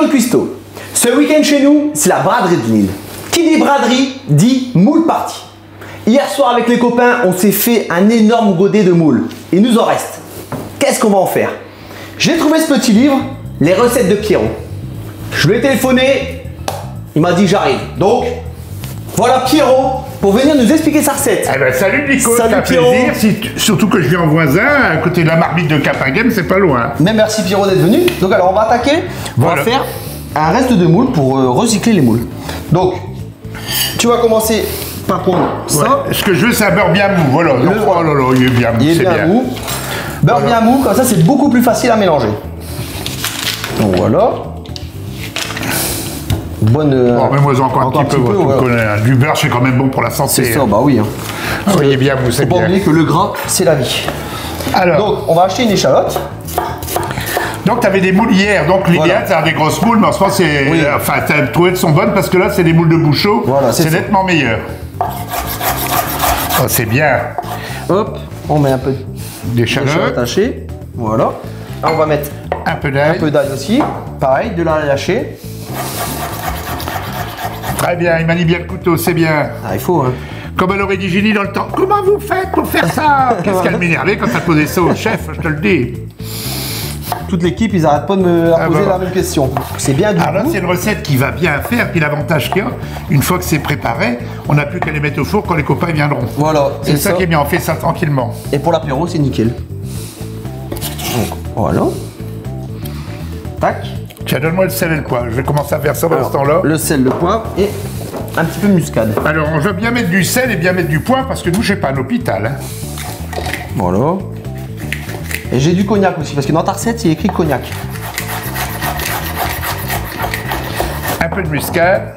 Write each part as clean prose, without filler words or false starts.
Claude Cuisto. Ce week-end chez nous, c'est la braderie de Lille. Qui dit braderie, dit moule party. Hier soir avec les copains, on s'est fait un énorme godet de moules. Il nous en reste. Qu'est-ce qu'on va en faire? J'ai trouvé ce petit livre, les recettes de Pierrot. Je lui ai téléphoné, il m'a dit j'arrive. Donc, voilà Pierrot pour venir nous expliquer sa recette. Eh ben, salut Nico, ça fait plaisir. Surtout que je vis en voisin, à côté de la marmite de Capinghem, c'est pas loin. Mais merci Pierrot d'être venu. Donc alors on va attaquer, voilà. On va faire un reste de moules pour recycler les moules. Donc, tu vas commencer par prendre ça. Ouais. Ce que je veux, c'est un beurre bien mou, voilà. Donc, oh là là, il est bien mou, il est bien mou. Beurre bien mou, comme ça c'est beaucoup plus facile à mélanger. Donc voilà. Bonne. Oh, mais moi encore un petit peu, voilà. Du beurre, c'est quand même bon pour la santé. C'est ça, bah oui. Hein. Ah, oui, il est bien mou, c'est bien. Faut pas oublier que le gras, c'est la vie. Alors. Donc, on va acheter une échalote. Donc, tu avais des moules hier. Donc, l'idéal, c'est des grosses moules, mais en ce moment, c'est. Oui. Enfin, tu as trouvé qu'elles sont bonnes parce que là, c'est des moules de bouchot. Voilà, c'est nettement meilleur. Oh, c'est bien. Hop, on met un peu d'échalote hachée. Voilà. Là, on va mettre un peu d'ail. Un peu d'ail aussi. Pareil, de l'ail haché. Très bien, il manie bien le couteau, c'est bien. Ah, il faut, hein. Comme elle aurait dit Julie dans le temps. Comment vous faites pour faire ça? Qu'est-ce qu'elle m'énervait quand elle posait ça au chef, je te le dis. Toute l'équipe, ils n'arrêtent pas de me poser la même question. C'est bien du goût. Alors là, c'est une recette qui va bien faire. Puis l'avantage qu'il y a, une fois que c'est préparé, on n'a plus qu'à les mettre au four quand les copains viendront. Voilà. C'est ça qui est bien, on fait ça tranquillement. Et pour l'apéro, c'est nickel. Donc, voilà. Tac. Tiens, donne-moi le sel et le poivre. Je vais commencer à faire ça dans ce temps-là. Le sel, le poivre et un petit peu de muscade. Alors, on va bien mettre du sel et bien mettre du poivre parce que nous, je sais pas, un hôpital. Hein. Voilà. Et j'ai du cognac aussi, parce que dans ta recette, il est écrit cognac. Un peu de muscade.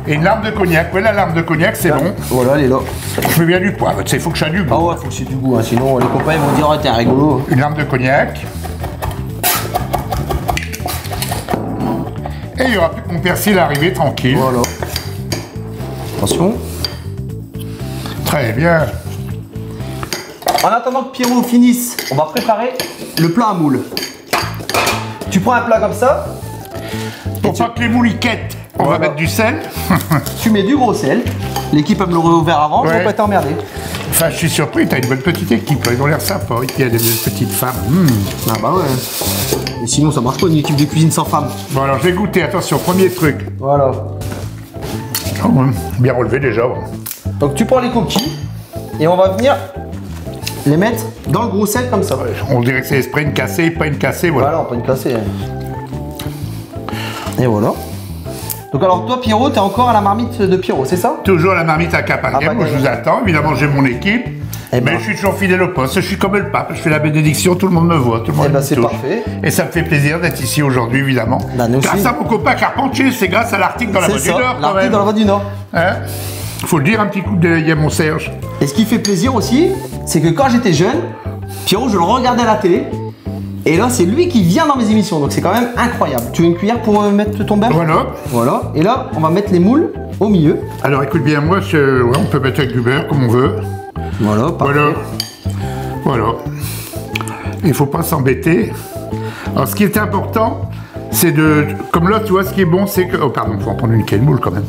Et une larme de cognac. Oui, la larme de cognac, c'est bon. Voilà, elle est là. Je mets bien du poivre. Tu sais, il faut que ça ait du goût. Ah ouais, il faut que c'est du goût. Hein. Sinon, les copains ils vont dire, oh, t'es un rigolo. Une larme de cognac. Et il n'y aura plus que mon persil à arriver tranquille. Voilà. Attention. Très bien. En attendant que Pierrot finisse, on va préparer le plat à moules. Tu prends un plat comme ça. Pour pas que les moules y quêtent, on va mettre du sel. Tu mets du gros sel. L'équipe a me le réouvert avant, je ne vais pas t'emmerder. Enfin, je suis surpris, t'as une bonne petite équipe, ils ont l'air sympas. Il y a des petites femmes. Ah bah ouais. Et sinon, ça marche pas une équipe de cuisine sans femmes. Bon, alors je vais goûter, attention, premier truc. Voilà. Oh, bien relevé déjà. Donc tu prends les coquilles et on va venir les mettre dans le gros sel comme ça. Ouais, on dirait que c'est esprit une cassée, pas une cassée, voilà. Voilà, pas une cassée. Et voilà. Donc alors toi Pierrot, t'es encore à la marmite de Pierrot, c'est ça? Toujours à la marmite à Capinghem, moi je vous attends, évidemment j'ai mon équipe. Mais je suis toujours fidèle au poste, je suis comme le pape, je fais la bénédiction, tout le monde me voit, tout le monde me touche. C'est parfait. Et ça me fait plaisir d'être ici aujourd'hui, évidemment. Grâce à mon copain Carpentier, c'est grâce à l'article dans la Voix du Nord. L'article dans la Voix du Nord. Hein? Faut le dire, un petit coup de il y a mon Serge. Et ce qui fait plaisir aussi, c'est que quand j'étais jeune, Pierrot, je le regardais à la télé. Et là, c'est lui qui vient dans mes émissions, donc c'est quand même incroyable. Tu veux une cuillère pour mettre ton beurre? Voilà. Voilà. Et là, on va mettre les moules au milieu. Alors écoute bien, moi, on peut mettre avec du beurre comme on veut. Voilà, parfait. Voilà. Il ne faut pas s'embêter. Alors ce qui est important, c'est de... Comme là, tu vois, ce qui est bon, c'est que... Oh pardon, il faut en prendre une quelle moule quand même.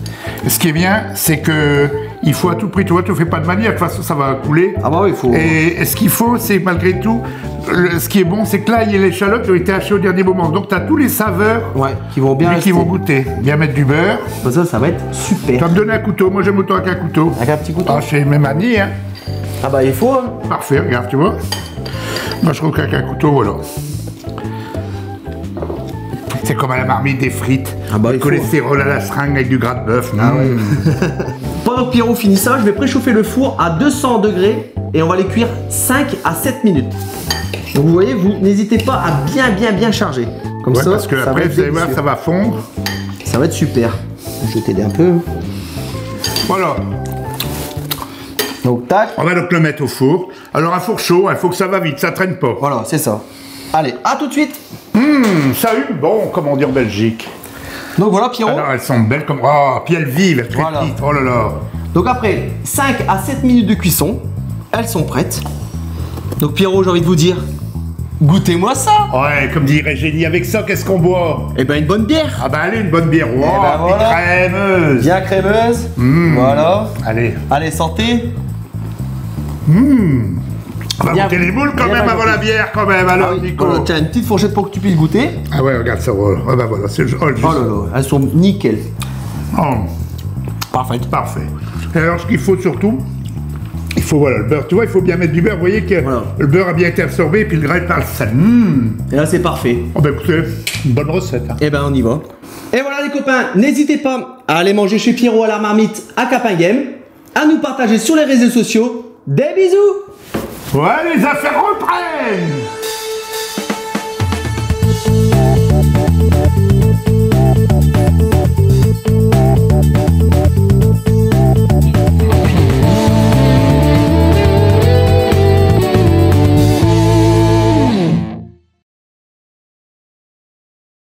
Ce qui est bien, c'est que il faut à tout prix, tu vois, tu ne fais pas de manière, de toute façon, ça va couler. Ah bah oui, il faut... Et ce qu'il faut, c'est malgré tout, ce qui est bon, c'est que là, il y a l'échalote qui ont été hachées au dernier moment. Donc, tu as tous les saveurs qui vont bien qui vont goûter. Bien mettre du beurre. Ça va être super. Tu vas me donner un couteau. Moi, j'aime autant avec un couteau. Avec un petit couteau? Ah, c'est mes manies, hein. Ah bah, il faut, hein. Parfait, regarde, tu vois. Moi, je trouve qu'avec un couteau, voilà. C'est comme à la marmite des frites. Ah bah, le cholestérol à la seringue avec du gras de bœuf. Ah ouais. Pendant que Pierrot finit ça, je vais préchauffer le four à 200 degrés et on va les cuire 5 à 7 minutes. Donc vous voyez, vous n'hésitez pas à bien charger. Comme ça, parce que après, vous allez voir, ça va fondre. Ça va être super. Je vais t'aider un peu. Voilà. Donc tac. On va donc le mettre au four. Alors un four chaud, il faut que ça va vite, ça traîne pas. Voilà, c'est ça. Allez, à tout de suite. Ça a eu bon, comme on dit en Belgique. Donc voilà Pierrot. Alors elles sont belles comme... Oh, puis elles vivent, elles crépitent, oh là là. Donc après 5 à 7 minutes de cuisson, elles sont prêtes. Donc Pierrot, j'ai envie de vous dire, Goûtez-moi ça. Ouais, comme dirait Génie, avec ça, qu'est-ce qu'on boit? Eh ben une bonne bière. Ah bah allez, une bonne bière. Oh, ben voilà. crémeuse. Bien crémeuse. Voilà. Allez. Allez, santé. On va Bien- goûter les moules quand bien même avant goûté. la bière quand même, alors Ah oui, Nico. voilà, tiens, une petite fourchette pour que tu puisses goûter. Ah ouais, regarde ça, voilà. Ah bah voilà, c'est le Oh là là, elles sont nickel. Oh, Parfait. parfait. Et alors, ce qu'il faut surtout, il faut, voilà, le beurre. Tu vois, il faut bien mettre du beurre. Vous voyez que Voilà. le beurre a bien été absorbé et puis le gras est par le sel. Et là, c'est parfait. Oh bah écoutez, une bonne recette. Hein. Eh ben, on y va. Et voilà, les copains, n'hésitez pas à aller manger chez Pierrot à la marmite à Capinghem, à nous partager sur les réseaux sociaux. Des bisous! Ouais, les affaires reprennent!